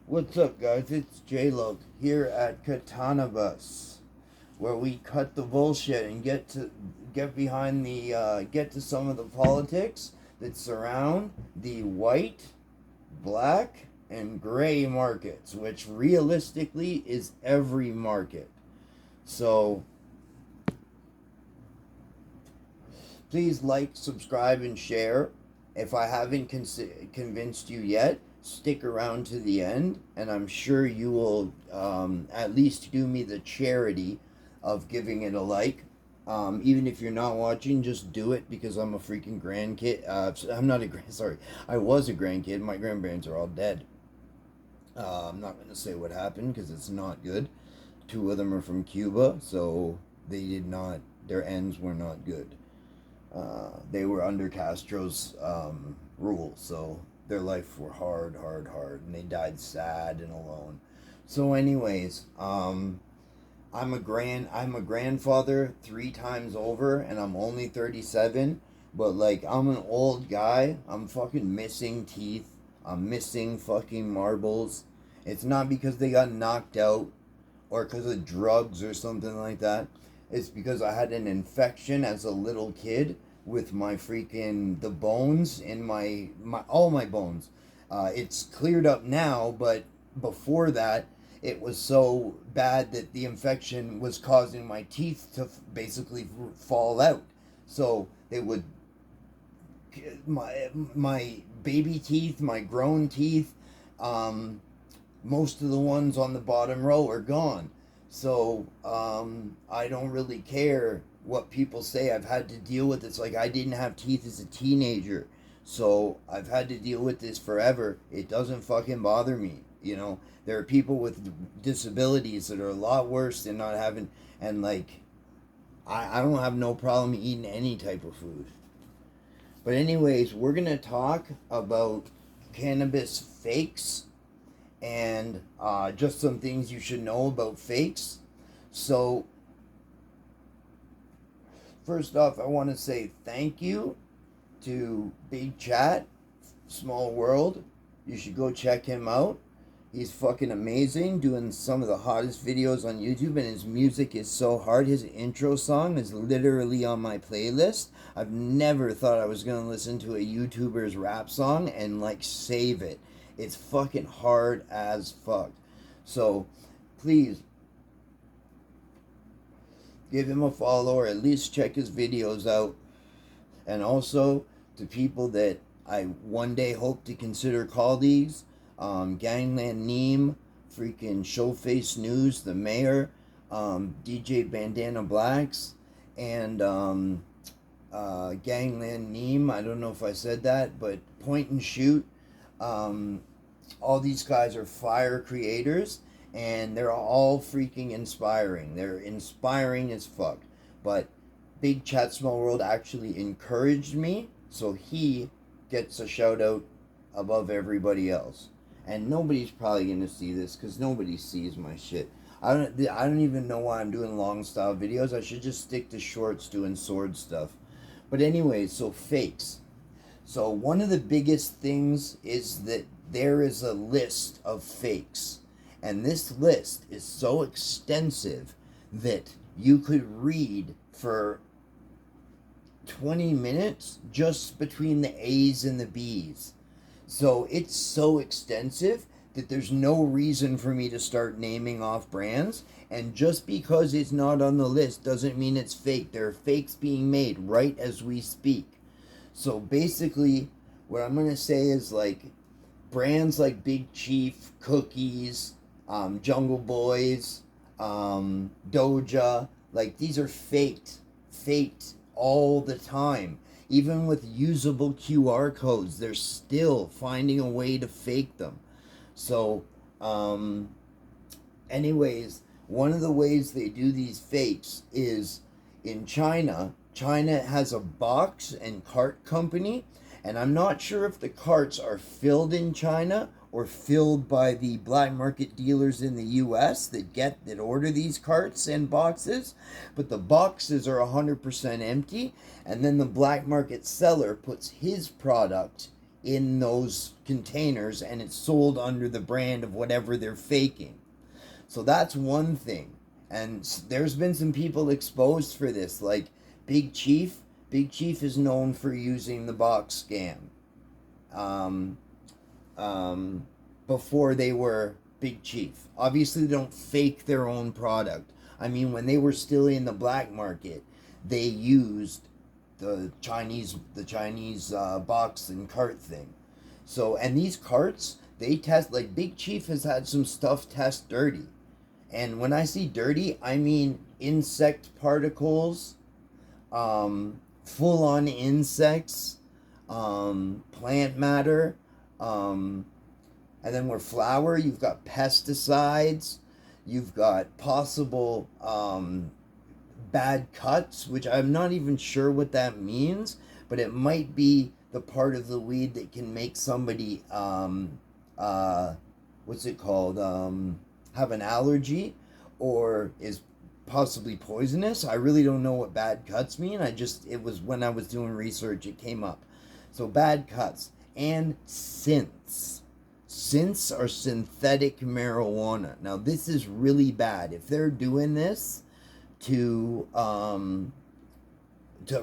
What's up, guys? It's J-Lo here at Katana Bus, where we cut the bullshit and get behind the get to some of the politics that surround the white, black, and gray markets, which realistically is every market. So please like, subscribe, and share. If I haven't convinced you yet, stick around to the end, and I'm sure you will at least do me the charity of giving it a like. Even if you're not watching, just do it because I'm a freaking grandkid. I'm not a sorry. I was a grandkid. My grandparents are all dead. I'm not going to say what happened because it's not good. Two of them are from Cuba, so they did not. Their ends were not good. They were under Castro's rule, so their life were hard, and they died sad and alone. So, anyways, I'm a grandfather 3 times over, and I'm only 37. But like, I'm an old guy. I'm fucking missing teeth. I'm missing fucking marbles. It's not because they got knocked out or because of drugs or something like that. It's because I had an infection as a little kid with my freaking the bones in my all my bones. It's cleared up now, but before that, it was so bad that the infection was causing my teeth to basically fall out. So they would my baby teeth, my grown teeth, most of the ones on the bottom row are gone. So I don't really care what people say. I've had to deal with it. It's like I didn't have teeth as a teenager, so I've had to deal with this forever. It doesn't fucking bother me. You know, there are people with disabilities that are a lot worse than not having, and like, I don't have no problem eating any type of food. But anyways, we're gonna talk about cannabis fakes and just some things you should know about fakes. So first off, I want to say thank you to Big Chat, Small World. You should go check him out. He's fucking amazing, doing some of the hottest videos on YouTube, and his music is so hard. His intro song is literally on my playlist. I've never thought I was gonna listen to a YouTuber's rap song and like save it. It's fucking hard as fuck. So please give him a follow or at least check his videos out. And also to people that I one day hope to consider colleagues, Gangland Neem, freaking Showface News, the mayor, DJ Bandana Blacks, and Gangland Neem. I don't know if I said that, but Point and Shoot. All these guys are fire creators, and they're all freaking inspiring. They're inspiring as fuck. But Big Chat Small World actually encouraged me, so he gets a shout out above everybody else. And nobody's probably gonna see this because nobody sees my shit. I don't even know why I'm doing long style videos. I should just stick to shorts doing sword stuff. But anyways, so fakes. So one of the biggest things is that there is a list of fakes. And this list is so extensive that you could read for 20 minutes just between the A's and the B's. So it's so extensive that there's no reason for me to start naming off brands. And just because it's not on the list doesn't mean it's fake. There are fakes being made right as we speak. So basically, what I'm going to say is like brands like Big Chief, Cookies, Jungle Boys, Doja, like these are faked all the time. Even with usable QR codes, they're still finding a way to fake them. So, anyways, one of the ways they do these fakes is in China. China has a box and cart company, and I'm not sure if the carts are filled in China or filled by the black market dealers in the US that order these carts and boxes, but the boxes are 100% empty, and then the black market seller puts his product in those containers, and it's sold under the brand of whatever they're faking. So that's one thing. And there's been some people exposed for this, like Big Chief. Big Chief is known for using the box scam. Um, Before they were Big Chief. Obviously, they don't fake their own product. I mean, when they were still in the black market, they used the Chinese box and cart thing. So, and these carts, they test, like Big Chief has had some stuff test dirty. And when I see dirty, I mean insect particles, full on insects, plant matter, and then with flour, you've got pesticides, you've got possible bad cuts, which I'm not even sure what that means, but it might be the part of the weed that can make somebody, what's it called, have an allergy, or is possibly poisonous. I really don't know what bad cuts mean. It was when I was doing research, it came up. So bad cuts and synths. Synths are synthetic marijuana. Now this is really bad. If they're doing this to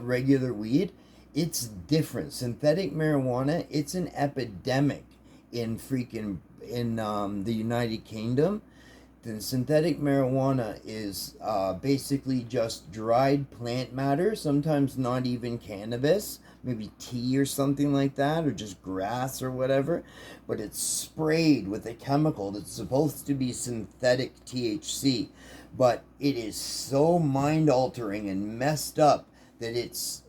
regular weed, it's different. Synthetic marijuana, it's an epidemic in the United Kingdom. The synthetic marijuana is basically just dried plant matter, sometimes not even cannabis, maybe tea or something like that, or just grass or whatever, but it's sprayed with a chemical that's supposed to be synthetic THC, but it is so mind-altering and messed up that it's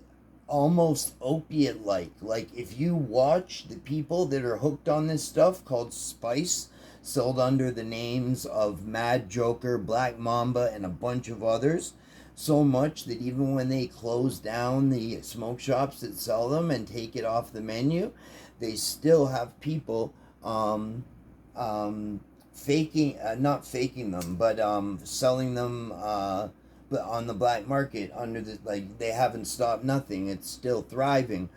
almost opiate-like. Like, if you watch the people that are hooked on this stuff called Spice, sold under the names of Mad Joker, Black Mamba, and a bunch of others, so much that even when they close down the smoke shops that sell them and take it off the menu, they still have people faking, not faking them, but selling them on the black market under the, like, they haven't stopped nothing. It's still thriving.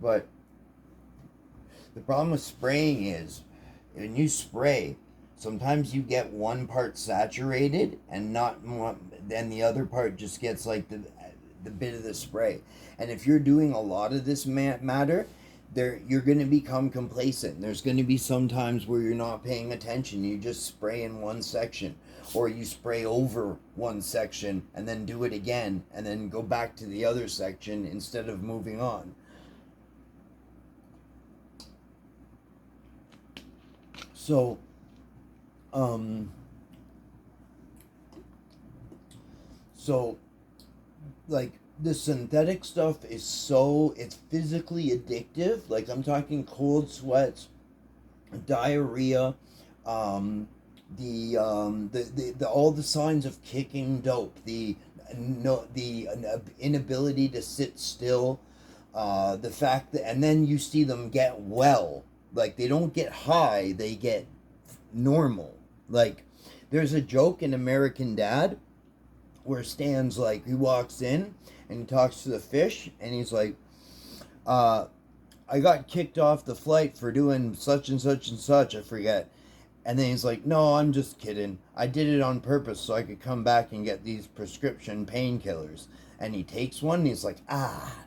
But the problem with spraying is, when you spray, sometimes you get one part saturated and not one, then the other part just gets like the bit of the spray. And if you're doing a lot of this matter, you're going to become complacent. There's going to be some times where you're not paying attention. You just spray in one section, or you spray over one section and then do it again and then go back to the other section instead of moving on. So, like, the synthetic stuff is it's physically addictive. Like, I'm talking cold sweats, diarrhea, the all the signs of kicking dope, the inability to sit still, the fact that, and then you see them get well. Like, they don't get high, they get normal. Like, there's a joke in American Dad where Stan's like, he walks in and he talks to the fish and he's like, I got kicked off the flight for doing such and such and such, I forget. And then he's like, no, I'm just kidding. I did it on purpose so I could come back and get these prescription painkillers. And he takes one and he's like,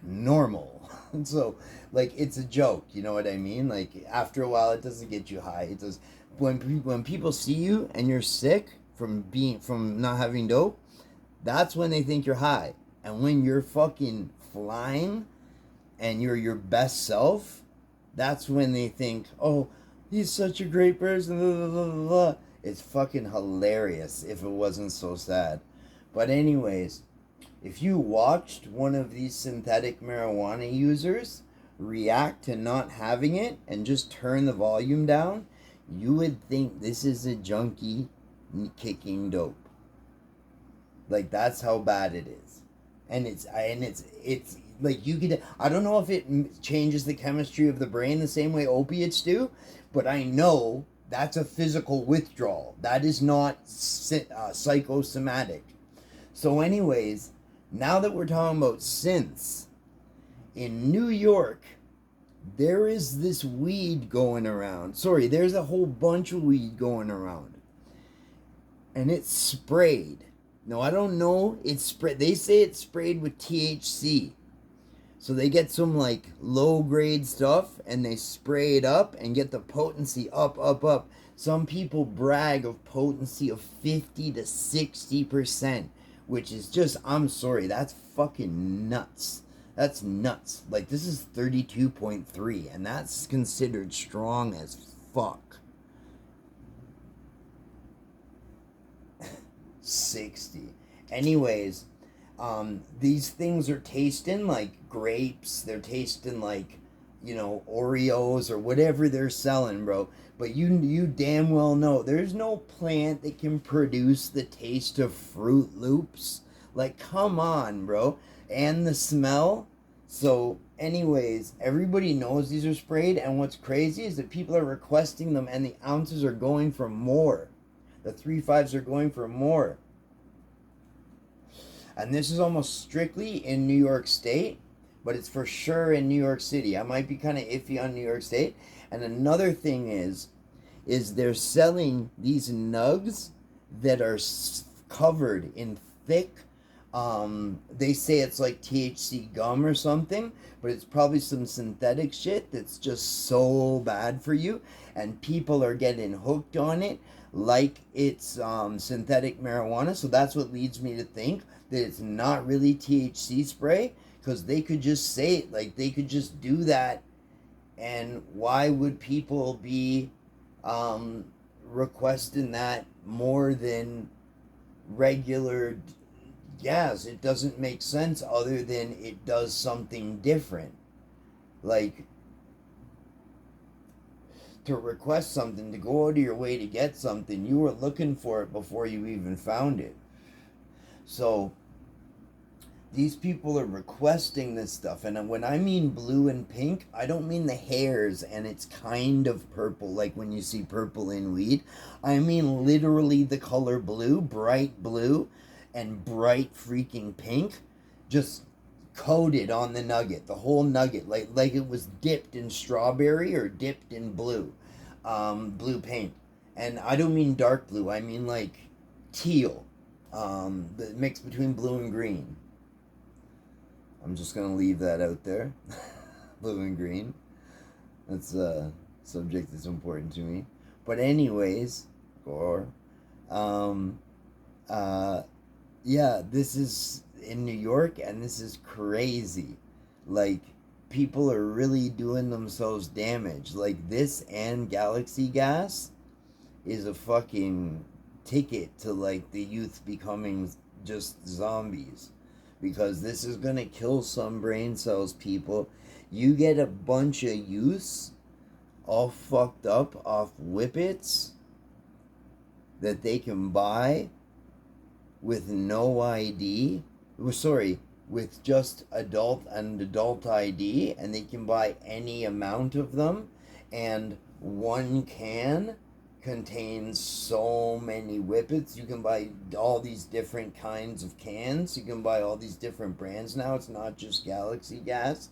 normal. And so, like, it's a joke, you know what I mean? Like, after a while, it doesn't get you high. It does. When people see you and you're sick from not having dope, that's when they think you're high. And when you're fucking flying and you're your best self, that's when they think, oh, he's such a great person. Blah, blah, blah, blah. It's fucking hilarious if it wasn't so sad. But anyways, if you watched one of these synthetic marijuana users react to not having it and just turn the volume down, you would think this is a junkie kicking dope. Like, that's how bad it is. And it's like, you could, I don't know if it changes the chemistry of the brain the same way opiates do, but I know that's a physical withdrawal. That is not psychosomatic. So anyways, now that we're talking about synths, in New York, there is this weed going around. Sorry, there's a whole bunch of weed going around. And it's sprayed. No, I don't know. It's sprayed. They say it's sprayed with THC. So they get some like low grade stuff and they spray it up and get the potency up, up, up. Some people brag of potency of 50 to 60%, which is just, I'm sorry, that's fucking nuts. That's nuts. Like, this is 32.3, and that's considered strong as fuck. 60. Anyways, these things are tasting like grapes. They're tasting like, Oreos or whatever they're selling, bro. But you damn well know there's no plant that can produce the taste of Fruit Loops. Like, come on, bro. And the smell. So, anyways, everybody knows these are sprayed, and what's crazy is that people are requesting them, and the ounces are going for more. The 3.5s are going for more. And this is almost strictly in New York State, but it's for sure in New York City. I might be kind of iffy on New York State. And another thing is they're selling these nugs that are covered in thick, they say it's like THC gum or something, but it's probably some synthetic shit that's just so bad for you. And people are getting hooked on it like it's synthetic marijuana. So that's what leads me to think that it's not really THC spray, because they could just say it, like they could just do that. And why would people be requesting that more than regular gas? It doesn't make sense other than it does something different. Like, to request something, to go out of your way to get something, you were looking for it before you even found it. So these people are requesting this stuff, and when I mean blue and pink, I don't mean the hairs and it's kind of purple, like when you see purple in weed. I mean literally the color blue, bright blue, and bright freaking pink, just coated on the nugget, the whole nugget, like it was dipped in strawberry or dipped in blue paint. And I don't mean dark blue, I mean like teal, the mix between blue and green. I'm just gonna leave that out there. Blue and green. That's a subject that's important to me. But anyways, yeah, this is in New York, and this is crazy. Like, people are really doing themselves damage. Like, this and Galaxy Gas is a fucking ticket to like the youth becoming just zombies, because this is gonna kill some brain cells, people. You get a bunch of youths all fucked up off whippets that they can buy with no ID. Sorry, with just adult ID, and they can buy any amount of them, and one can contains so many whippets. You can buy all these different kinds of cans. You can buy all these different brands now. It's not just Galaxy Gas.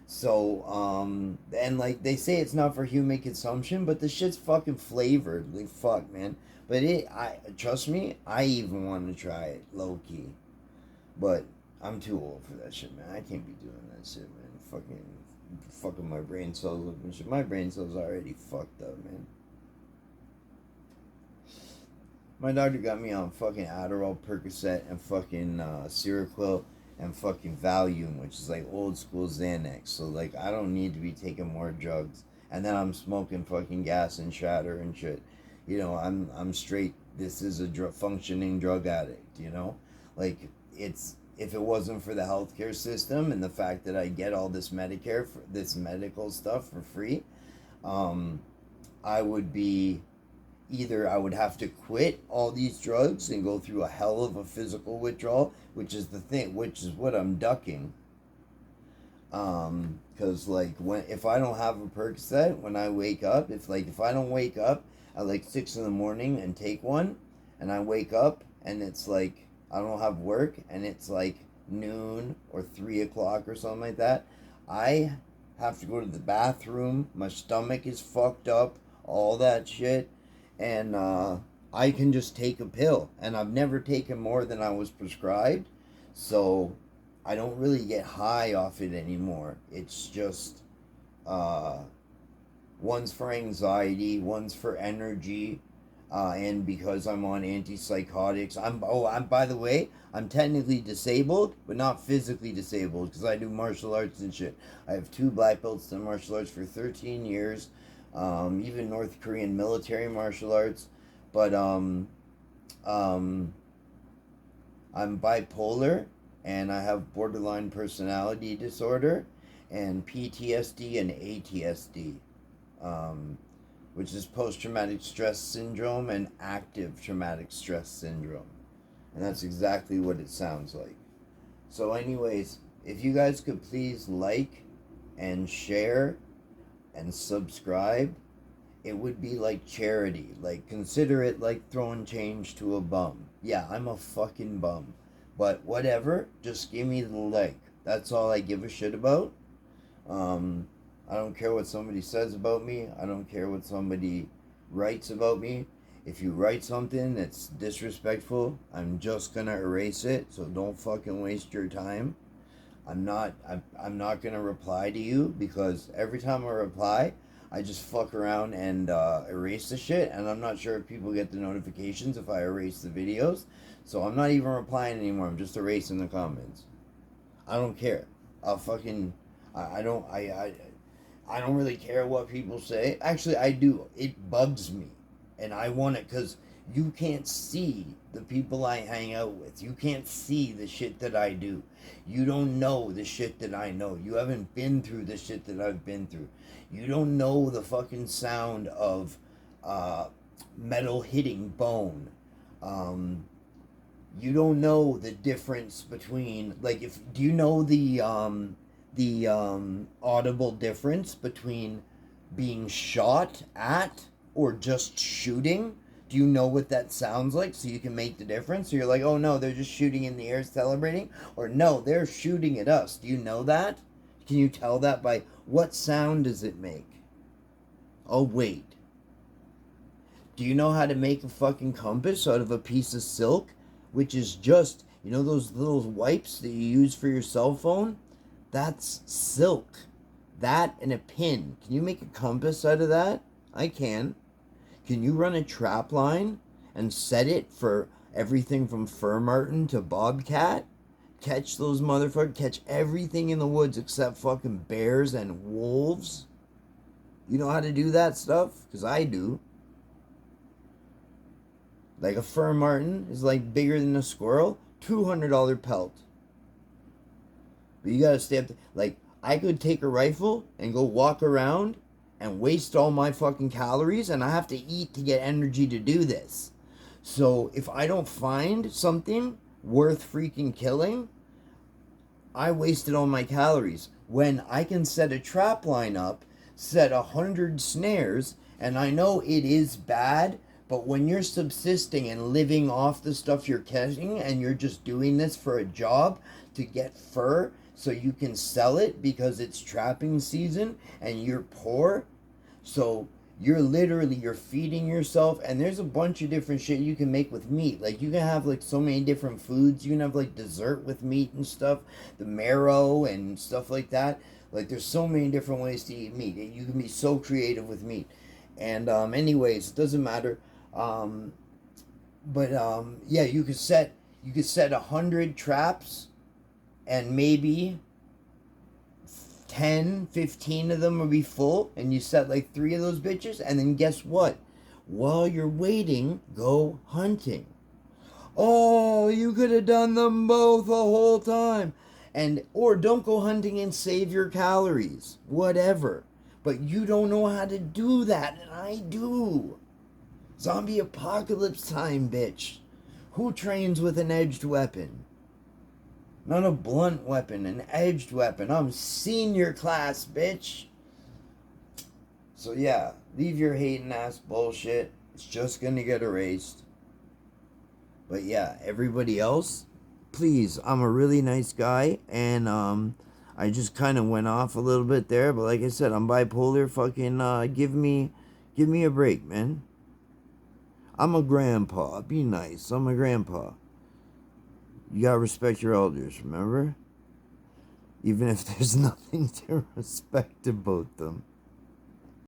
So, and like they say it's not for human consumption, but the shit's fucking flavored. Like, fuck, man. But trust me, I even want to try it, low key. But I'm too old for that shit, man. I can't be doing that shit, man. Fucking my brain cells up and shit. My brain cells already fucked up, man. My doctor got me on fucking Adderall, Percocet, and fucking Seroquel, and fucking Valium, which is like old school Xanax. So like, I don't need to be taking more drugs. And then I'm smoking fucking gas and shatter and shit. I'm straight. This is a functioning drug addict. Like, it's, if it wasn't for the healthcare system and the fact that I get all this Medicare, for this medical stuff for free, I would be, either I would have to quit all these drugs and go through a hell of a physical withdrawal, which is what I'm ducking. Because like, if I don't have a Percocet when I wake up, if I don't wake up at like 6 in the morning and take one, and I wake up and it's like I don't have work and it's like noon or 3 o'clock or something like that, I have to go to the bathroom. My stomach is fucked up. All that shit. And I can just take a pill. And I've never taken more than I was prescribed. So I don't really get high off it anymore. It's just one's for anxiety, one's for energy, and because I'm on antipsychotics. I'm by the way, I'm technically disabled, but not physically disabled because I do martial arts and shit. I have 2 black belts in martial arts for 13 years, even North Korean military martial arts. But I'm bipolar, and I have borderline personality disorder, and PTSD and ATSD, which is post-traumatic stress syndrome and active traumatic stress syndrome. And that's exactly what it sounds like. So anyways, if you guys could please like and share and subscribe, it would be like charity. Like, consider it like throwing change to a bum. Yeah, I'm a fucking bum. But whatever, just give me the like. That's all I give a shit about. I don't care what somebody says about me. I don't care what somebody writes about me. If you write something that's disrespectful, I'm just gonna erase it. So don't fucking waste your time. I'm not gonna reply to you, because every time I reply, I just fuck around and erase the shit, and I'm not sure if people get the notifications if I erase the videos. So I'm not even replying anymore. I'm just erasing the comments. I don't care. I'll fucking I don't really care what people say. Actually, I do. It bugs me, and I want it because you can't see the people I hang out with. You can't see the shit that I do. You don't know the shit that I know. You haven't been through the shit that I've been through. You don't know the fucking sound of metal hitting bone. You don't know the difference between, like, if do you know the audible difference between being shot at or just shooting? Do you know what that sounds like, so you can make the difference? So you're like, oh no, they're just shooting in the air celebrating, or no, they're shooting at us. Do you know that? Can you tell that by what sound does it make? Oh wait, do you know how to make a fucking compass out of a piece of silk, which is just, you know, those little wipes that you use for your cell phone? That's silk. That and a pin. Can you make a compass out of that? I can. Can you run a trap line and set it for everything from fur martin to bobcat? Catch those motherfuckers. Catch everything in the woods except fucking bears and wolves. You know how to do that stuff? Because I do. Like, a fur martin is like bigger than a squirrel. $200 pelt. But you gotta stay up to, like, I could take a rifle and go walk around and waste all my fucking calories, and I have to eat to get energy to do this. So if I don't find something worth freaking killing, I wasted all my calories. When I can set a trap line up, set 100 snares, and I know it is bad, but when you're subsisting and living off the stuff you're catching, and you're just doing this for a job to get fur so you can sell it because it's trapping season and you're poor, so you're feeding yourself. And there's a bunch of different shit you can make with meat. Like, you can have like so many different foods. You can have like dessert with meat and stuff, the marrow and stuff like that. Like, there's so many different ways to eat meat. You can be so creative with meat. And anyways, it doesn't matter. Yeah, you could set 100 traps, and maybe 10, 15 of them will be full, and you set like 3 of those bitches, and then guess what? While you're waiting, go hunting. Oh, you could have done them both the whole time. Or don't go hunting and save your calories. Whatever. But you don't know how to do that, and I do. Zombie apocalypse time, bitch. Who trains with an edged weapon? Not a blunt weapon, an edged weapon. I'm senior class, bitch. So yeah, leave your hating ass bullshit. It's just gonna get erased. But yeah, everybody else, please, I'm a really nice guy, and I just kind of went off a little bit there, but like I said, I'm bipolar. Fucking give me a break, man. I'm a grandpa. Be nice. I'm a grandpa. You gotta respect your elders, remember? Even if there's nothing to respect about them.